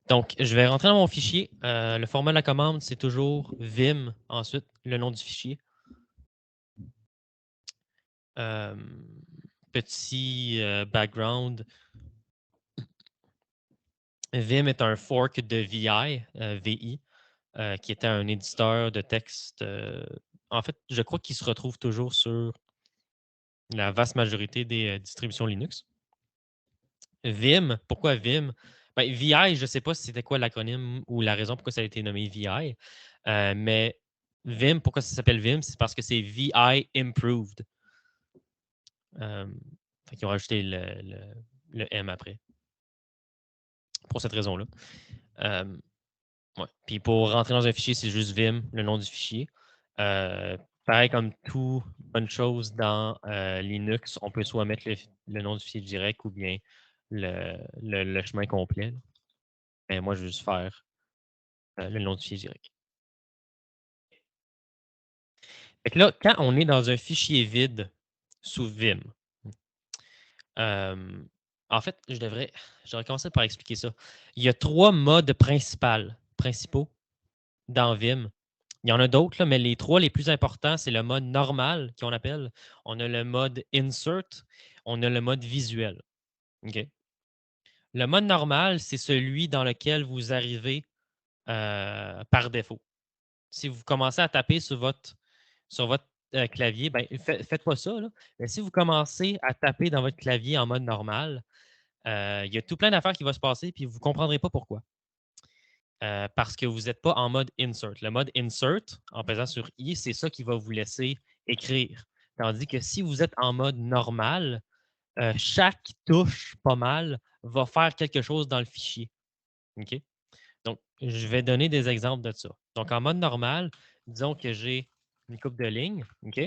Donc, je vais rentrer dans mon fichier. Le format de la commande, c'est toujours vim, ensuite le nom du fichier. Euh, petit background. Vim est un fork de VI, VI, qui était un éditeur de texte. En fait, je crois qu'il se retrouve toujours sur la vaste majorité des distributions Linux. Vim, pourquoi Vim? Ben, VI, je ne sais pas si c'était quoi l'acronyme ou la raison pourquoi ça a été nommé VI, mais Vim, pourquoi ça s'appelle Vim? C'est parce que c'est VI Improved. Ils ont rajouté le M après, pour cette raison-là. Ouais. Puis pour rentrer dans un fichier, c'est juste Vim, le nom du fichier. Pareil comme toute bonne chose dans Linux, on peut soit mettre le nom du fichier direct ou bien le chemin complet. Mais moi, je vais juste faire le nom du fichier direct. Fait que là, quand on est dans un fichier vide sous Vim, en fait, j'aurais commencé par expliquer ça. Il y a 3 modes principaux dans Vim. Il y en a d'autres, là, mais les 3 les plus importants, c'est le mode normal qu'on appelle. On a le mode insert, on a le mode visuel. OK? Le mode normal, c'est celui dans lequel vous arrivez par défaut. Si vous commencez à taper sur votre clavier, ben, faites pas ça. Là. Mais si vous commencez à taper dans votre clavier en mode normal, il y a tout plein d'affaires qui vont se passer, puis vous ne comprendrez pas pourquoi. Parce que vous n'êtes pas en mode insert. Le mode insert, en pesant sur I, c'est ça qui va vous laisser écrire. Tandis que si vous êtes en mode normal, chaque touche, pas mal, va faire quelque chose dans le fichier. OK? Donc, je vais donner des exemples de ça. Donc, en mode normal, disons que j'ai une coupe de lignes. OK?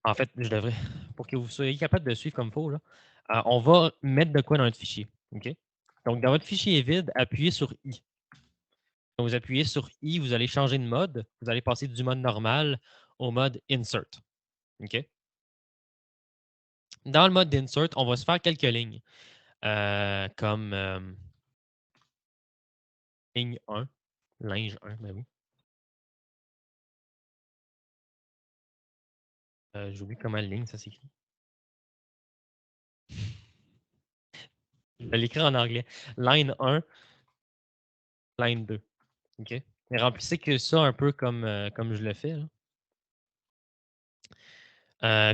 En fait, pour que vous soyez capable de suivre comme il faut, là, on va mettre de quoi dans notre fichier. OK? Donc, dans votre fichier vide, appuyez sur I. Quand vous appuyez sur I, vous allez changer de mode. Vous allez passer du mode normal au mode insert. OK? Dans le mode d'insert, on va se faire quelques lignes. Comme ligne 1, linge 1, ben oui. J'oublie comment la ligne, ça s'écrit. Je vais l'écrire en anglais. Line 1, line 2. OK? Et remplissez que ça un peu comme je le fais. Là.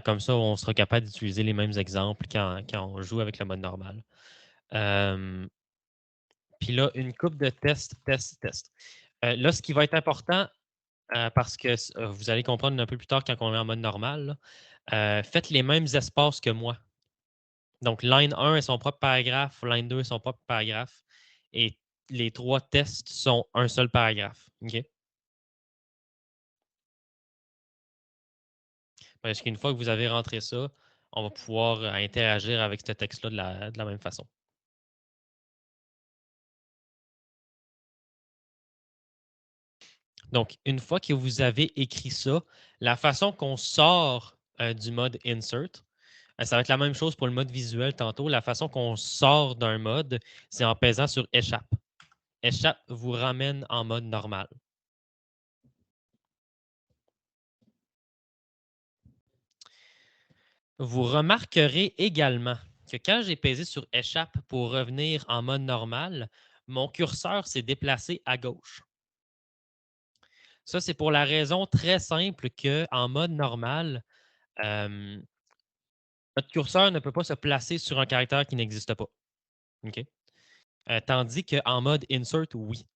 Comme ça, on sera capable d'utiliser les mêmes exemples quand on joue avec le mode normal. Puis là, une coupe de test, test, test. Là, ce qui va être important, parce que vous allez comprendre un peu plus tard quand on est en mode normal, là, faites les mêmes espaces que moi. Donc, line 1 est son propre paragraphe, line 2 est son propre paragraphe, et les 3 tests sont un seul paragraphe. OK? Parce qu'une fois que vous avez rentré ça, on va pouvoir interagir avec ce texte-là de la même façon. Donc, une fois que vous avez écrit ça, la façon qu'on sort du mode insert, ça va être la même chose pour le mode visuel tantôt. La façon qu'on sort d'un mode, c'est en pesant sur échappe. Échappe vous ramène en mode normal. Vous remarquerez également que quand j'ai pesé sur échappe pour revenir en mode normal, mon curseur s'est déplacé à gauche. Ça, c'est pour la raison très simple qu'en mode normal, euh, notre curseur ne peut pas se placer sur un caractère qui n'existe pas. OK? Tandis qu'en mode insert, oui.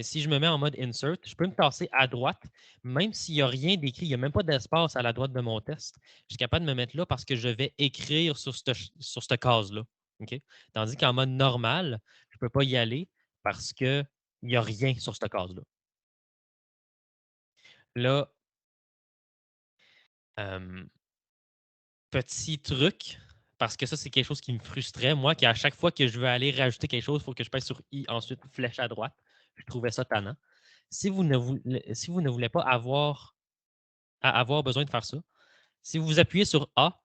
Si je me mets en mode insert, je peux me tasser à droite, même s'il n'y a rien d'écrit, il n'y a même pas d'espace à la droite de mon test. Je suis capable de me mettre là parce que je vais écrire sur cette case-là. OK? Tandis qu'en mode normal, je ne peux pas y aller parce qu'il n'y a rien sur cette case-là. Là, euh, petit truc, parce que ça, c'est quelque chose qui me frustrait, moi, qu'à chaque fois que je veux aller rajouter quelque chose, il faut que je pèse sur I, ensuite flèche à droite. Je trouvais ça tannant. Si vous ne voulez pas avoir besoin de faire ça, si vous appuyez sur A,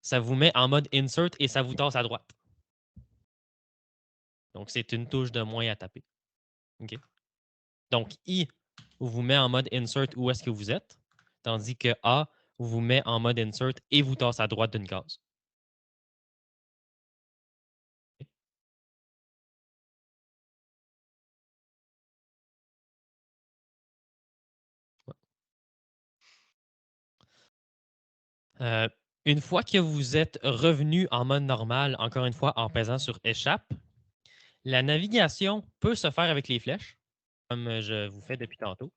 ça vous met en mode insert et ça vous tasse à droite. Donc, c'est une touche de moins à taper. OK? Donc, I vous met en mode insert où est-ce que vous êtes, tandis que A vous met en mode insert et vous tasse à droite d'une case. Euh, une fois que vous êtes revenu en mode normal, encore une fois en pesant sur échappe, la navigation peut se faire avec les flèches, comme je vous fais depuis tantôt.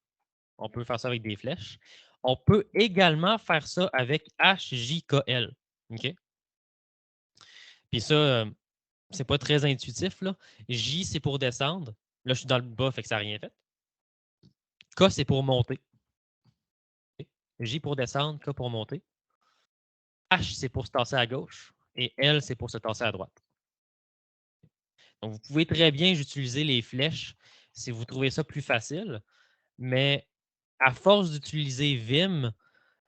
On peut faire ça avec des flèches. On peut également faire ça avec HJKL. OK? Puis ça, c'est pas très intuitif. Là. J, c'est pour descendre. Là, je suis dans le bas, fait que ça n'a rien fait. K, c'est pour monter. OK? J pour descendre, K pour monter. H, c'est pour se tasser à gauche. Et L, c'est pour se tasser à droite. Donc, vous pouvez très bien utiliser les flèches si vous trouvez ça plus facile. Mais à force d'utiliser Vim,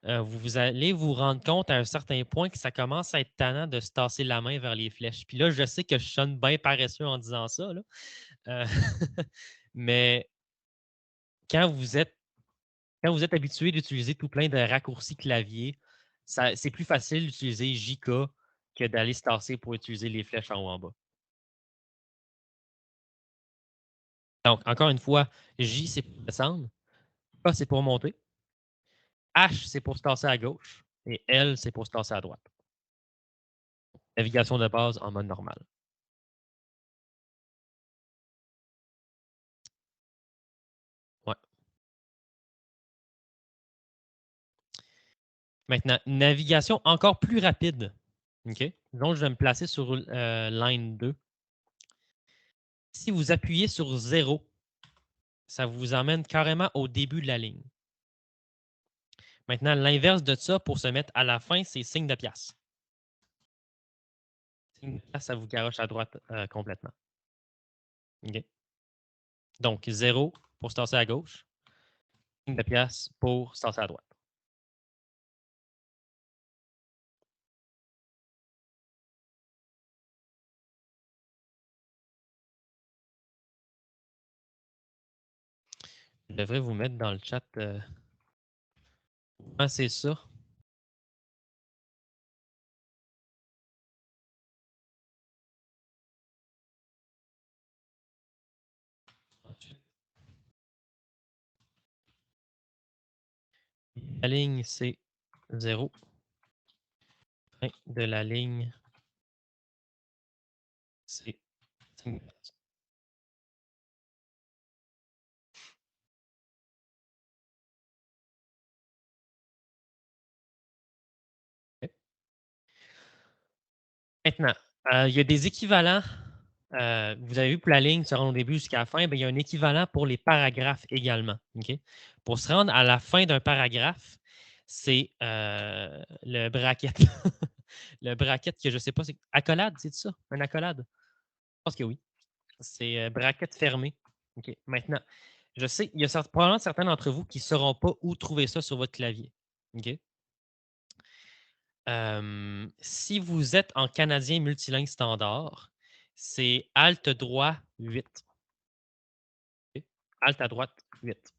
vous allez vous rendre compte à un certain point que ça commence à être tannant de se tasser la main vers les flèches. Puis là, je sais que je sonne bien paresseux en disant ça, là. Euh, mais quand vous êtes, quand vous êtes habitué d'utiliser tout plein de raccourcis clavier, c'est plus facile d'utiliser JK que d'aller se tasser pour utiliser les flèches en haut en bas. Donc, encore une fois, J, c'est pour descendre. K, c'est pour monter. H, c'est pour se tasser à gauche. Et L, c'est pour se tasser à droite. Navigation de base en mode normal. Ouais. Maintenant, navigation encore plus rapide. OK? Donc, je vais me placer sur line 2. Si vous appuyez sur 0, ça vous emmène carrément au début de la ligne. Maintenant, l'inverse de ça, pour se mettre à la fin, c'est signe de pièce. Signe de pièce, ça vous garoche à droite complètement. OK? Donc, 0 pour se tasser à gauche. Signe de pièce pour se tasser à droite. Je devrais vous mettre dans le chat. C'est ça. La ligne, c'est 0. Fin de la ligne, c'est signe de pièce. OK. Maintenant, il y a des équivalents. Vous avez vu pour la ligne se rendre au début jusqu'à la fin, ben, il y a un équivalent pour les paragraphes également. OK? Pour se rendre à la fin d'un paragraphe, c'est le bracket. Le bracket que je ne sais pas, c'est accolade, c'est ça? Un accolade? Je pense que oui. C'est bracket fermé. OK. Maintenant, je sais, il y a probablement certains d'entre vous qui ne sauront pas où trouver ça sur votre clavier. OK? Si vous êtes en canadien multilingue standard, c'est Alt droit 8. OK? Alt à droite 8.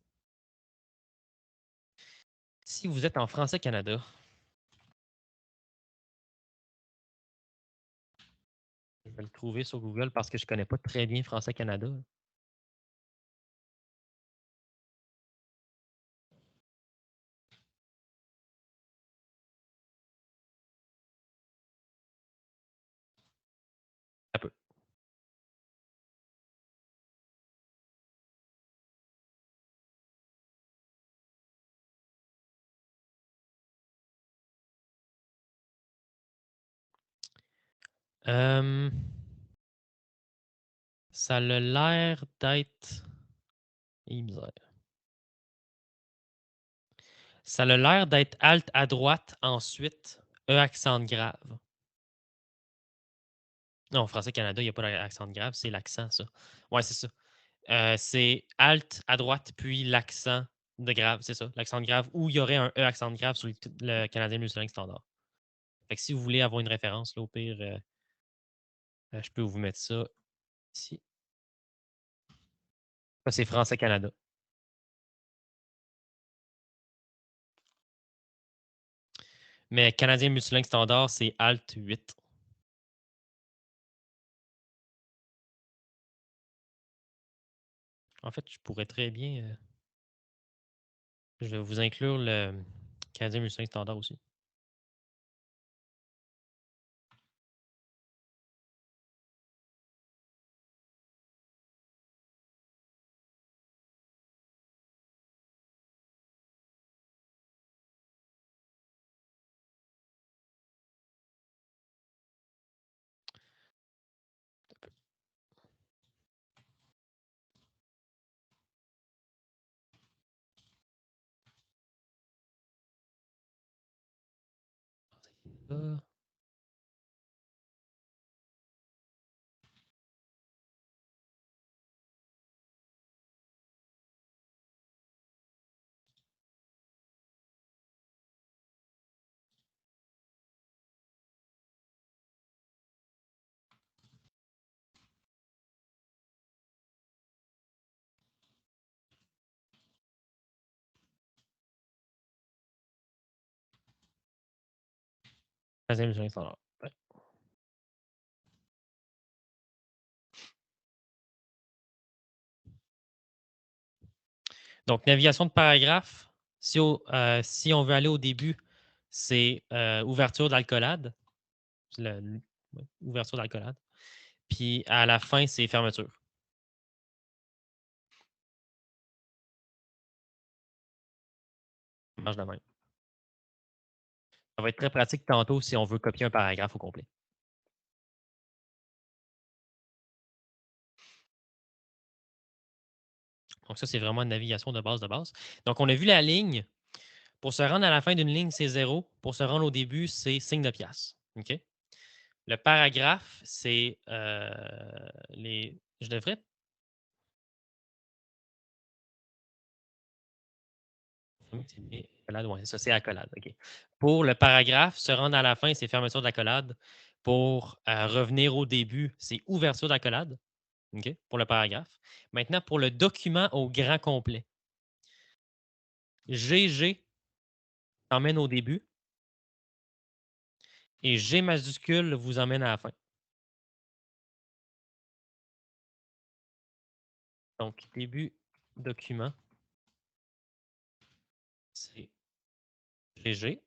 Si vous êtes en français Canada, je vais le trouver sur Google parce que je ne connais pas très bien français Canada. Un peu. Euh, ça a l'air d'être. Ça a l'air d'être Alt à droite, ensuite E accent grave. Non, français Canada, il n'y a pas d'accent grave, c'est l'accent, ça. Ouais, c'est ça. C'est Alt à droite, puis l'accent de grave, c'est ça, l'accent grave, ou il y aurait un E accent grave sur le canadien multilingue standard. Fait que si vous voulez avoir une référence, là, au pire, je peux vous mettre ça ici. Ça, c'est Français-Canada. Mais Canadien multilingue standard, c'est Alt 8. En fait, je pourrais très bien. Je vais vous inclure le Canadien multilingue standard aussi. Ça. Canadien multilingue standard. Ouais. Donc, navigation de paragraphe. Si on veut aller au début, c'est ouverture d'alcoolade. Ouais, ouverture d'alcoolade. Puis à la fin, c'est fermeture. Ça marche de même. Ça va être très pratique tantôt si on veut copier un paragraphe au complet. Donc, ça, c'est vraiment une navigation de base de base. Donc, on a vu la ligne. Pour se rendre à la fin d'une ligne, c'est 0. Pour se rendre au début, c'est signe de pièce. OK? Le paragraphe, c'est les. Je devrais. Accolade, ouais, ça, c'est accolade. OK. Pour le paragraphe, se rendre à la fin, c'est fermeture d'accolade. Pour revenir au début, c'est ouverture d'accolade. OK? Pour le paragraphe. Maintenant, pour le document au grand complet, GG emmène au début et G majuscule vous emmène à la fin. Donc, début document, c'est GG.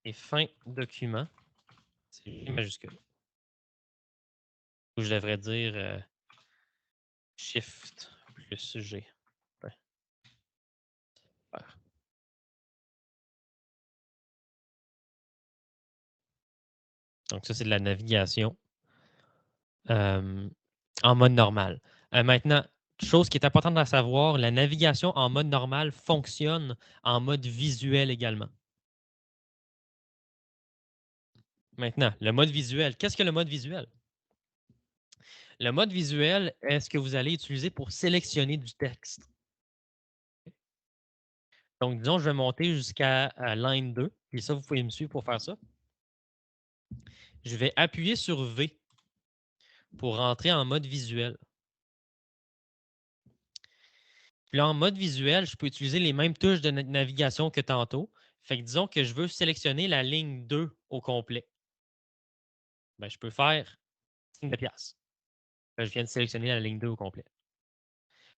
Et fin document, c'est G majuscule. Ou je devrais dire Shift plus G. Ouais, super. Donc, ça, c'est de la navigation en mode normal. Maintenant, chose qui est importante à savoir, la navigation en mode normal fonctionne en mode visuel également. Maintenant, le mode visuel. Qu'est-ce que le mode visuel? Le mode visuel est ce que vous allez utiliser pour sélectionner du texte. Donc, disons, je vais monter jusqu'à line 2. Puis ça, vous pouvez me suivre pour faire ça. Je vais appuyer sur V pour rentrer en mode visuel. Puis là, en mode visuel, je peux utiliser les mêmes touches de navigation que tantôt. Fait que disons que je veux sélectionner la ligne 2 au complet. Ben, je peux faire signe de pièce. Je viens de sélectionner la ligne 2 au complet.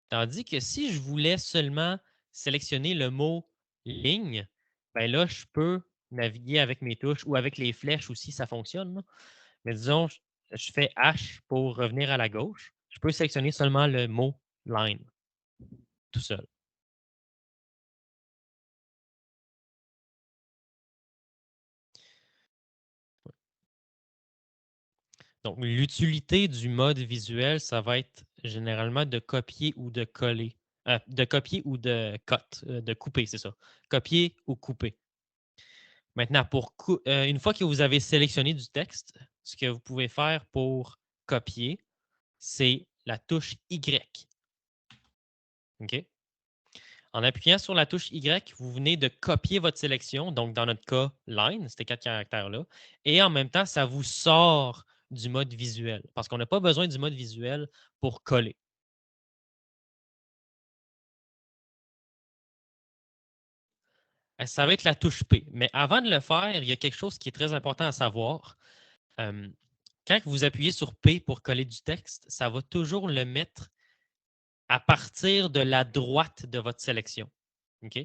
Tandis que si je voulais seulement sélectionner le mot ligne, ben là, je peux naviguer avec mes touches ou avec les flèches aussi, ça fonctionne. Là. Mais disons, je fais H pour revenir à la gauche. Je peux sélectionner seulement le mot line tout seul. Donc, l'utilité du mode visuel, ça va être généralement de copier ou de coller. De copier ou de de couper, c'est ça. Copier ou couper. Maintenant, une fois que vous avez sélectionné du texte, ce que vous pouvez faire pour copier, c'est la touche Y. OK? En appuyant sur la touche Y, vous venez de copier votre sélection, donc dans notre cas, line, ces 4 caractères-là, et en même temps, ça vous sort du mode visuel, parce qu'on n'a pas besoin du mode visuel pour coller. Ça va être la touche P. Mais avant de le faire, il y a quelque chose qui est très important à savoir. Euh, Quand vous appuyez sur P pour coller du texte, ça va toujours le mettre à partir de la droite de votre sélection. OK?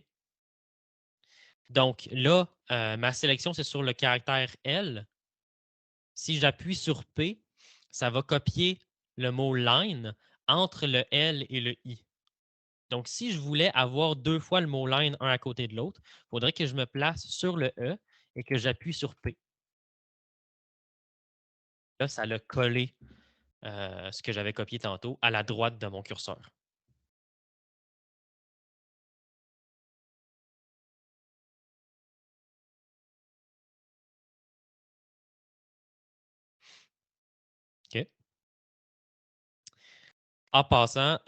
Donc là, ma sélection, c'est sur le caractère L. Si j'appuie sur P, ça va copier le mot line entre le L et le I. Donc, si je voulais avoir 2 fois le mot line un à côté de l'autre, il faudrait que je me place sur le E et que j'appuie sur P. Là, ça l'a collé ce que j'avais copié tantôt à la droite de mon curseur. OK? En passant,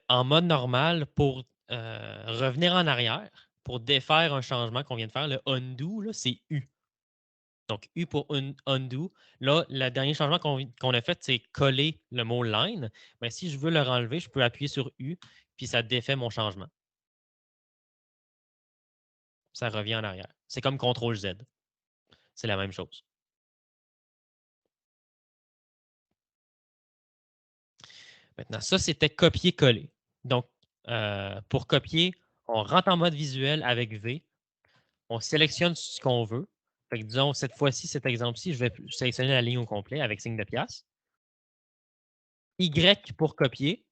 en mode normal, pour revenir en arrière, pour défaire un changement qu'on vient de faire, le undo, là, c'est U. Donc, U pour undo. Là, le dernier changement qu'on a fait, c'est coller le mot line. Mais si je veux le renlever, je peux appuyer sur U, puis ça défait mon changement. Ça revient en arrière. C'est comme CTRL Z. C'est la même chose. Maintenant, ça, c'était copier-coller. Donc, pour copier, on rentre en mode visuel avec V. On sélectionne ce qu'on veut. Fait que, disons, cette fois-ci, cet exemple-ci, je vais sélectionner la ligne au complet avec signe de pièce. Y pour copier.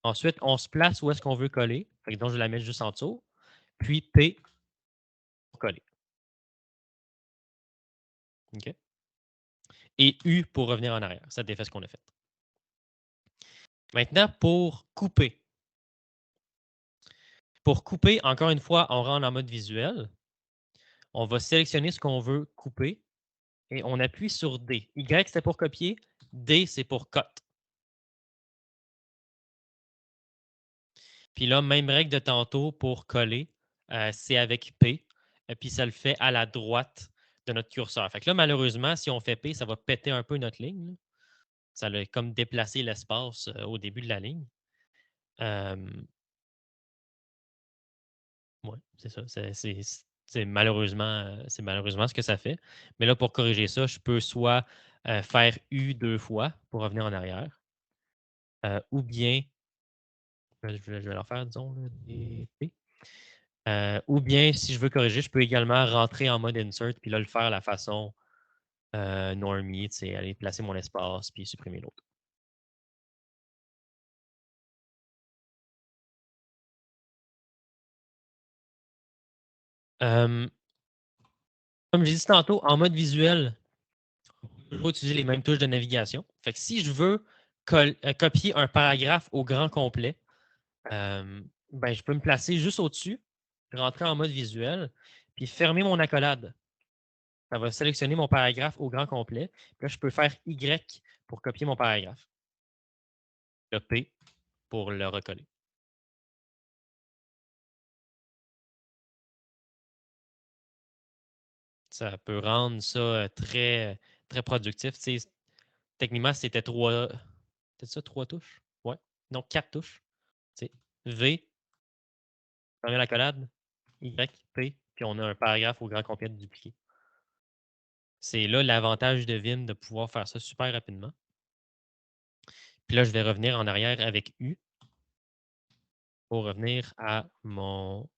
Ensuite, on se place où est-ce qu'on veut coller. Fait que donc, je vais la mettre juste en dessous. Puis P pour coller. OK? Et U pour revenir en arrière. Ça défait ce qu'on a fait. Maintenant, pour couper. Pour couper, encore une fois, on rentre en mode visuel. On va sélectionner ce qu'on veut couper et on appuie sur D. Y, c'est pour copier. D, c'est pour cut. Puis là, même règle de tantôt pour coller, c'est avec P. Puis ça le fait à la droite de notre curseur. Fait que là, malheureusement, si on fait P, ça va péter un peu notre ligne. Là. Ça va comme déplacer l'espace au début de la ligne. Oui, c'est ça. C'est malheureusement ce que ça fait. Mais là, pour corriger ça, je peux soit faire U 2 fois pour revenir en arrière, ou bien, je vais leur faire, disons, là, des P. Ou bien, si je veux corriger, je peux également rentrer en mode insert, puis là, le faire à la façon normie, c'est aller placer mon espace, puis supprimer l'autre. Comme j'ai dit tantôt, en mode visuel, je vais utiliser les mêmes touches de navigation. Fait que si je veux copier un paragraphe au grand complet, ben, je peux me placer juste au-dessus, rentrer en mode visuel, puis fermer mon accolade. Ça va sélectionner mon paragraphe au grand complet. Puis là, je peux faire Y pour copier mon paragraphe. Le P pour le recoller. Ça peut rendre ça très, très productif. Tu sais, techniquement, c'était trois. C'était ça, 3 touches? Ouais. Non, 4 touches. Tu sais, V, fermer l'accolade, Y, P, puis on a un paragraphe au grand complet dupliqué. C'est là l'avantage de Vim de pouvoir faire ça super rapidement. Puis là, je vais revenir en arrière avec U pour revenir à mon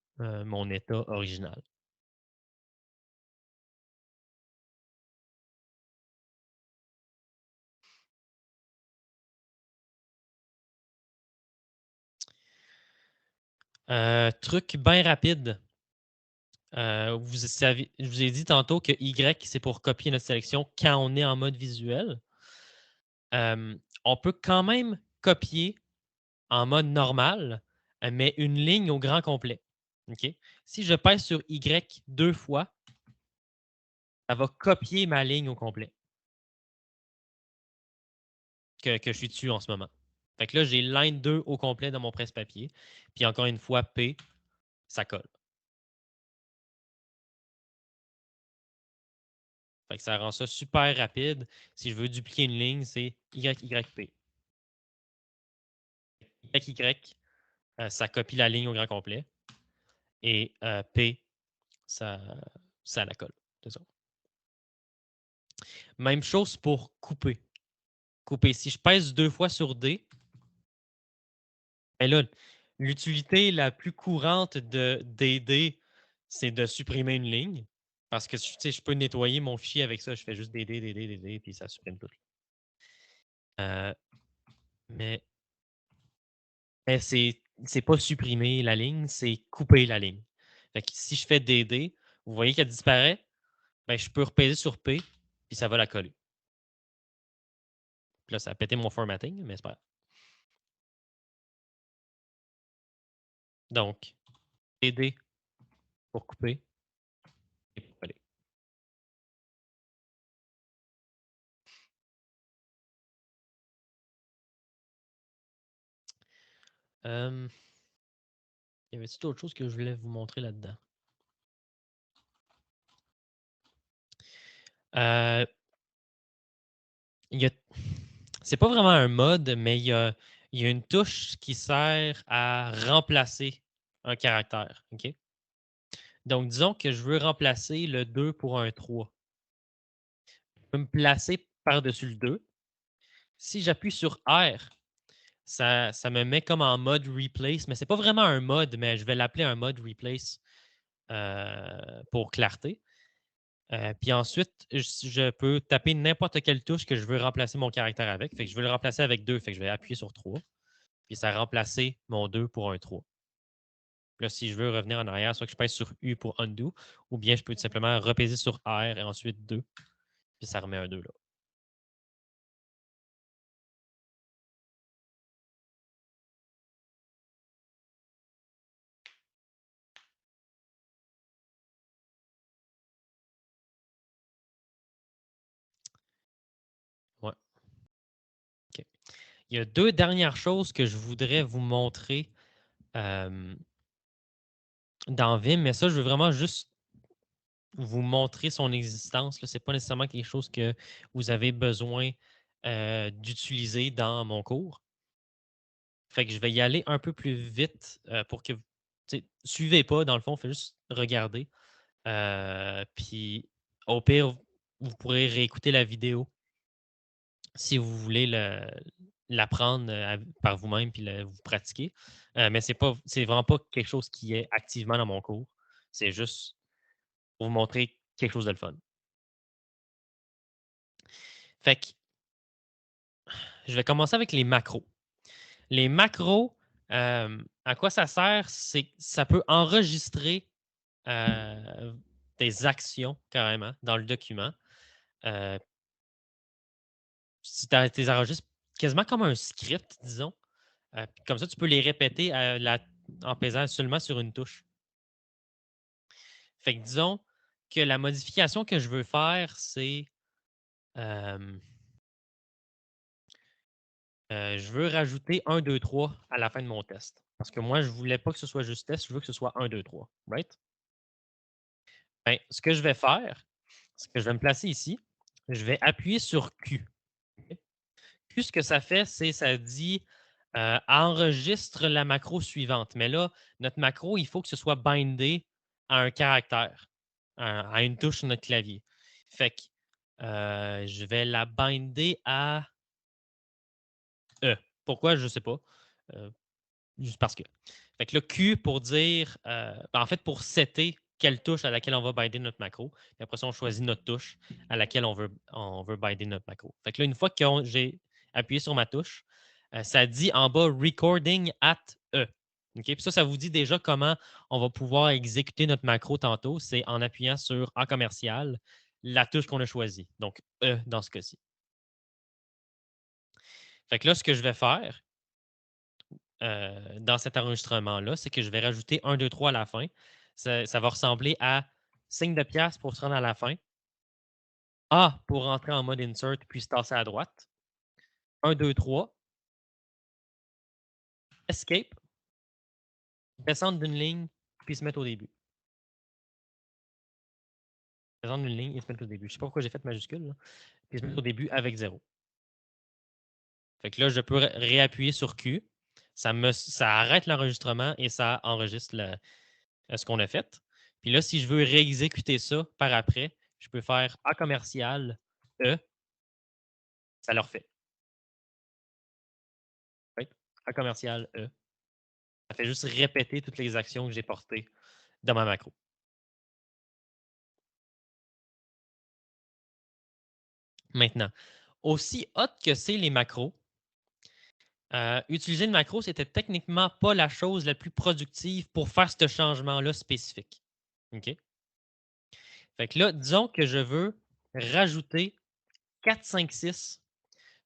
état original. Truc bien rapide. Je vous ai dit tantôt que Y, c'est pour copier notre sélection quand on est en mode visuel. On peut quand même copier en mode normal, mais une ligne au grand complet. OK? Si je pèse sur Y 2 fois, ça va copier ma ligne au complet que je suis dessus en ce moment. Fait que là, j'ai line 2 au complet dans mon presse-papier. Puis encore une fois, P, ça colle. Fait que ça rend ça super rapide. Si je veux dupliquer une ligne, c'est YYP. YY, ça copie la ligne au grand complet. Et P, ça, ça la colle. C'est ça. Même chose pour couper. Couper. Si je pèse 2 fois sur D, ben là, l'utilité la plus courante de DD, c'est de supprimer une ligne. Parce que tu sais, je peux nettoyer mon fichier avec ça. Je fais juste DD, DD, DD, puis ça supprime tout. Euh, mais mais c'est pas supprimer la ligne, c'est couper la ligne. Fait que si je fais DD, vous voyez qu'elle disparaît, ben, je peux repaiser sur P, puis ça va la coller. Puis là, ça a pété mon formatting, mais c'est pas grave. Donc, DD pour couper et pour coller. Y avait-il d'autres choses que je voulais vous montrer là-dedans? Euh, c'est pas vraiment un mode, mais il y a une touche qui sert à remplacer un caractère. OK? Donc, disons que je veux remplacer le 2 pour un 3. Je peux me placer par-dessus le 2. Si j'appuie sur R, ça me met comme en mode replace, mais c'est pas vraiment un mode, mais je vais l'appeler un mode replace pour clarté. Puis ensuite, je peux taper n'importe quelle touche que je veux remplacer mon caractère avec. Fait que je veux le remplacer avec 2. Fait que je vais appuyer sur 3. Puis ça a remplacé mon 2 pour un 3. Puis là, si je veux revenir en arrière, soit que je pèse sur U pour undo, ou bien je peux tout simplement repaiser sur R et ensuite 2. Puis ça remet un 2 là. Ouais. OK. Il y a deux dernières choses que je voudrais vous montrer euh, dans Vim, mais ça, je veux vraiment juste vous montrer son existence. Ce n'est pas nécessairement quelque chose que vous avez besoin d'utiliser dans mon cours. Fait que je vais y aller un peu plus vite pour que vous suivez pas, dans le fond, faites juste regarder. Puis au pire, vous pourrez réécouter la vidéo si vous voulez l'apprendre par vous-même puis vous pratiquer. Mais c'est vraiment pas quelque chose qui est activement dans mon cours. C'est juste pour vous montrer quelque chose de le fun. Fait que je vais commencer avec les macros. Les macros, à quoi ça sert? C'est que ça peut enregistrer des actions carrément dans le document. Euh, si tu les enregistres quasiment comme un script, disons. Comme ça, tu peux les répéter en pesant seulement sur une touche. Fait que disons que la modification que je veux faire, c'est euh, je veux rajouter 1, 2, 3 à la fin de mon test. Parce que moi, je ne voulais pas que ce soit juste test, je veux que ce soit 1, 2, 3. Right? Ben, ce que je vais faire, c'est que je vais me placer ici. Je vais appuyer sur Q. Q, ce que ça fait, c'est ça dit enregistre la macro suivante. Mais là, notre macro, il faut que ce soit bindé à un caractère, à une touche sur notre clavier. Fait que je vais la binder à E. Pourquoi? Je ne sais pas. Euh, Juste parce que. Fait que le Q pour dire, en fait, pour setter quelle touche à laquelle on va binder notre macro. Et après ça, on choisit notre touche à laquelle on veut binder notre macro. Fait que là, une fois que j'ai appuyé sur ma touche, ça dit en bas recording at E. OK? Puis ça vous dit déjà comment on va pouvoir exécuter notre macro tantôt. C'est en appuyant sur A commercial, la touche qu'on a choisie. Donc E dans ce cas-ci. Fait que là, ce que je vais faire, dans cet enregistrement-là, c'est que je vais rajouter 1, 2, 3 à la fin. Ça va ressembler à signe de pièce pour se rendre à la fin. A pour rentrer en mode insert puis se tasser à droite. 1, 2, 3. escape, descendre d'une ligne, puis se mettre au début. Descendre d'une ligne et se mettre au début. Je sais pas pourquoi j'ai fait majuscule, là. Puis se mettre au début avec 0. Fait que là, je peux réappuyer sur Q. Ça arrête l'enregistrement et ça enregistre ce qu'on a fait. Puis là, si je veux réexécuter ça par après, je peux faire A commercial E, ça le refait. Oui, A commercial E. Ça fait juste répéter toutes les actions que j'ai portées dans ma macro. Maintenant, aussi hot que c'est les macros, utiliser une macro, c'était techniquement pas la chose la plus productive pour faire ce changement-là spécifique. OK? Fait que là, disons que je veux rajouter 4, 5, 6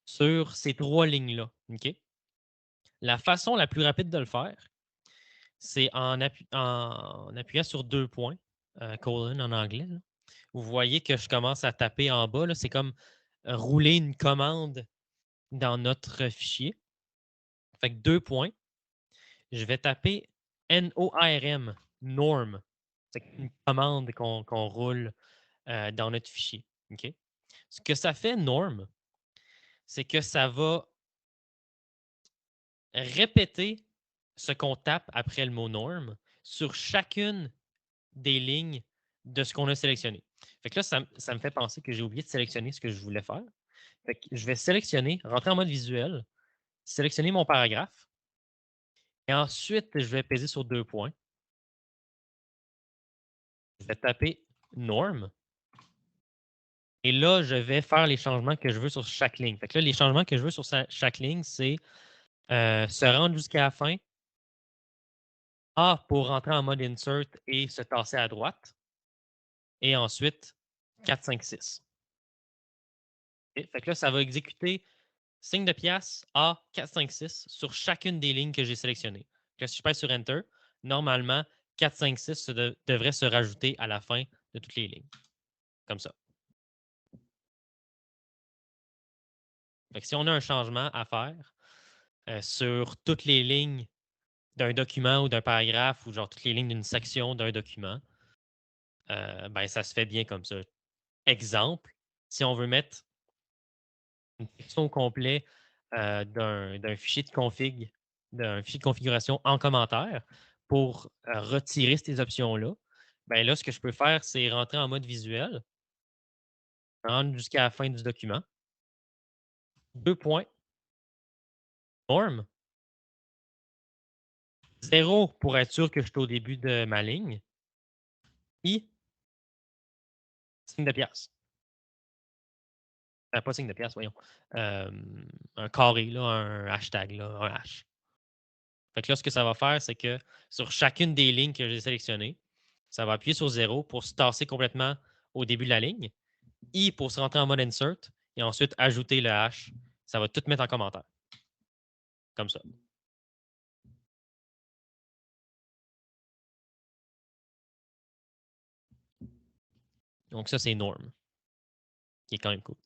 sur ces 3 lignes-là. OK? La façon la plus rapide de le faire, c'est en appuyant sur 2 points, colon en anglais. Là. Vous voyez que je commence à taper en bas. C'est comme rouler une commande dans notre fichier. Fait que 2 points. Je vais taper NORM, norm. C'est une commande qu'on roule dans notre fichier. OK? Ce que ça fait, norm, c'est que ça va répéter ce qu'on tape après le mot norm sur chacune des lignes de ce qu'on a sélectionné. Fait que là, ça me fait penser que j'ai oublié de sélectionner ce que je voulais faire. Fait que je vais sélectionner, rentrer en mode visuel, sélectionner mon paragraphe, et ensuite, je vais peser sur 2 points. Je vais taper norm. Et là, je vais faire les changements que je veux sur chaque ligne. Fait que là, les changements que je veux sur chaque ligne, c'est se rendre jusqu'à la fin. A pour rentrer en mode insert et se tasser à droite. Et ensuite, 4, 5, 6. Et fait que là, ça va exécuter signe de pièce A, 4, 5, 6 sur chacune des lignes que j'ai sélectionnées. Là, si je pèse sur Enter, normalement, 4, 5, 6 devrait se rajouter à la fin de toutes les lignes. Comme ça. Fait que si on a un changement à faire sur toutes les lignes d'un document ou d'un paragraphe ou genre toutes les lignes d'une section d'un document, ben, ça se fait bien comme ça. Exemple, si on veut mettre une section au complet d'un fichier de config, d'un fichier de configuration en commentaire pour retirer ces options-là, ben là, ce que je peux faire, c'est rentrer en mode visuel, rendre jusqu'à la fin du document. 2 points, norm, 0 pour être sûr que je suis au début de ma ligne, et signe de pièce. Pas signe de pièce, voyons. Un carré, là, un hashtag, là, un hash. Fait que là, ce que ça va faire, c'est que sur chacune des lignes que j'ai sélectionnées, ça va appuyer sur 0 pour se tasser complètement au début de la ligne, I pour se rentrer en mode insert, et ensuite ajouter le hash. Ça va tout mettre en commentaire. Comme ça. Donc ça, c'est norm, qui est quand même cool.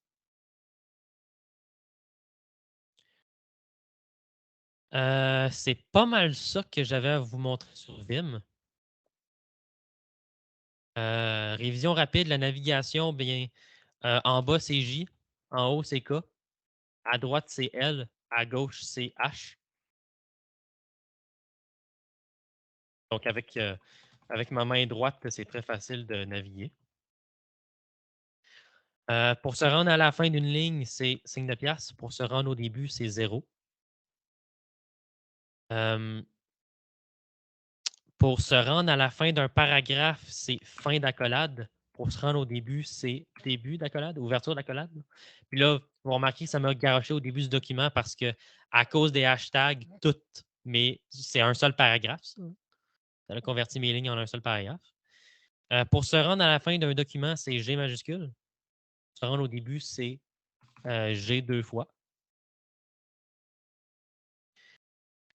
C'est pas mal ça que j'avais à vous montrer sur Vim. Révision rapide, la navigation, bien, en bas, c'est J, en haut, c'est K, à droite, c'est L, à gauche, c'est H. Donc, avec ma main droite, c'est très facile de naviguer. Pour se rendre à la fin d'une ligne, c'est signe de pièce. Pour se rendre au début, c'est 0. Pour se rendre à la fin d'un paragraphe, c'est fin d'accolade. Pour se rendre au début, c'est début d'accolade, ouverture d'accolade. Puis là, vous remarquez que ça m'a garoché au début du document parce que à cause des hashtags, tout, mais c'est un seul paragraphe, ça. Ça a converti mes lignes en un seul paragraphe. Pour se rendre à la fin d'un document, c'est G majuscule. Pour se rendre au début, c'est G 2 fois.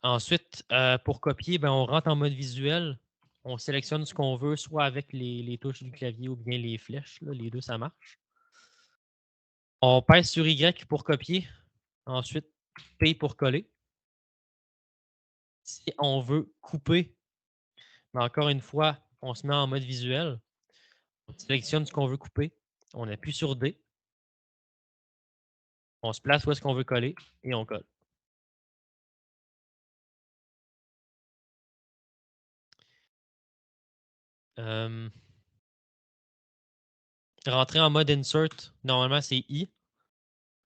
Ensuite, pour copier, ben, on rentre en mode visuel. On sélectionne ce qu'on veut, soit avec les touches du clavier ou bien les flèches. Là, les deux, ça marche. On pèse sur Y pour copier. Ensuite, P pour coller. Si on veut couper, mais encore une fois, on se met en mode visuel, on sélectionne ce qu'on veut couper, on appuie sur D, on se place où est-ce qu'on veut coller et on colle. Euh, Rentrer en mode insert, normalement c'est I.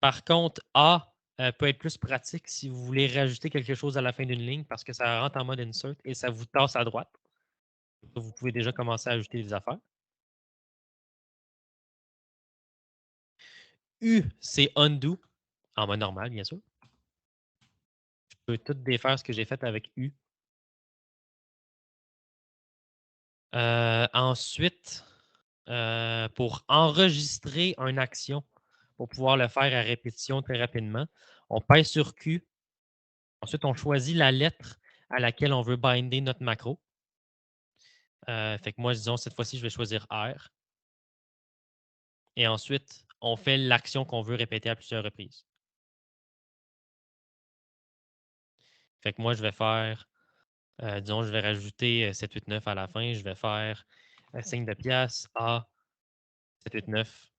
Par contre, A peut être plus pratique si vous voulez rajouter quelque chose à la fin d'une ligne parce que ça rentre en mode insert et ça vous tasse à droite. Vous pouvez déjà commencer à ajouter des affaires. U, c'est undo, en mode normal, bien sûr. Je peux tout défaire ce que j'ai fait avec U. Ensuite, pour enregistrer une action, pour pouvoir le faire à répétition très rapidement, on pèse sur Q. Ensuite, on choisit la lettre à laquelle on veut binder notre macro. Fait que moi, disons, cette fois-ci, je vais choisir R. Et ensuite, on fait l'action qu'on veut répéter à plusieurs reprises. Fait que moi, je vais faire, disons, je vais rajouter 7, 8, 9 à la fin. Je vais faire signe de pièce, A, 7, 8, 9,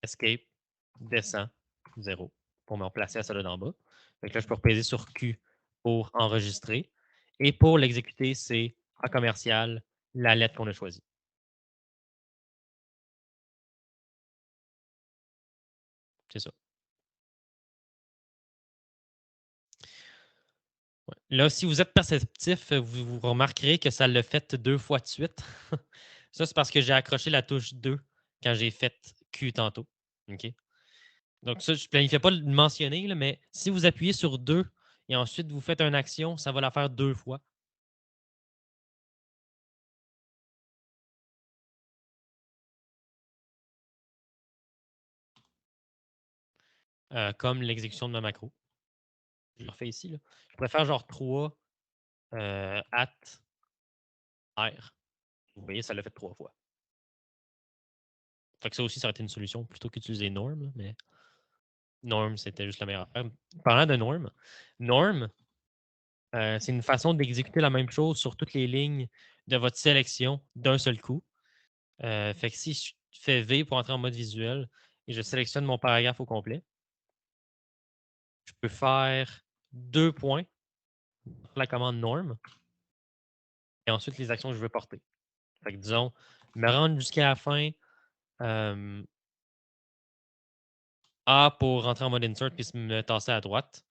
escape, descend, 0, pour me replacer à celle d'en bas. Fait que là, je peux repaiser sur Q pour enregistrer. Et pour l'exécuter, c'est en commercial, la lettre qu'on a choisie. C'est ça. Ouais. Là, si vous êtes perceptif, vous remarquerez que ça l'a fait 2 fois de suite. Ça, c'est parce que j'ai accroché la touche 2 quand j'ai fait Q tantôt. OK? Donc ça, je ne planifiais pas de le mentionner, là, mais si vous appuyez sur 2 et ensuite vous faites une action, ça va la faire 2 fois. Comme l'exécution de ma macro. Je le refais ici. Là. Je pourrais faire genre 3 at R. Vous voyez, ça l'a fait 3 fois. Fait que ça aussi, ça aurait été une solution plutôt qu'utiliser norm, là, mais norm, c'était juste la meilleure affaire. Parlant de norm, norm, c'est une façon d'exécuter la même chose sur toutes les lignes de votre sélection d'un seul coup. Fait que si je fais V pour entrer en mode visuel et je sélectionne mon paragraphe au complet, je peux faire 2 points sur la commande norm et ensuite les actions que je veux porter. Fait que disons, me rendre jusqu'à la fin, A pour rentrer en mode insert puis me tasser à droite,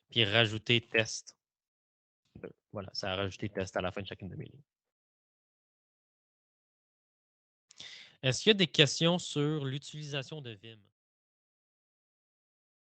puis rajouter test. Voilà, ça a rajouté test à la fin de chacune de mes lignes. Est-ce qu'il y a des questions sur l'utilisation de Vim?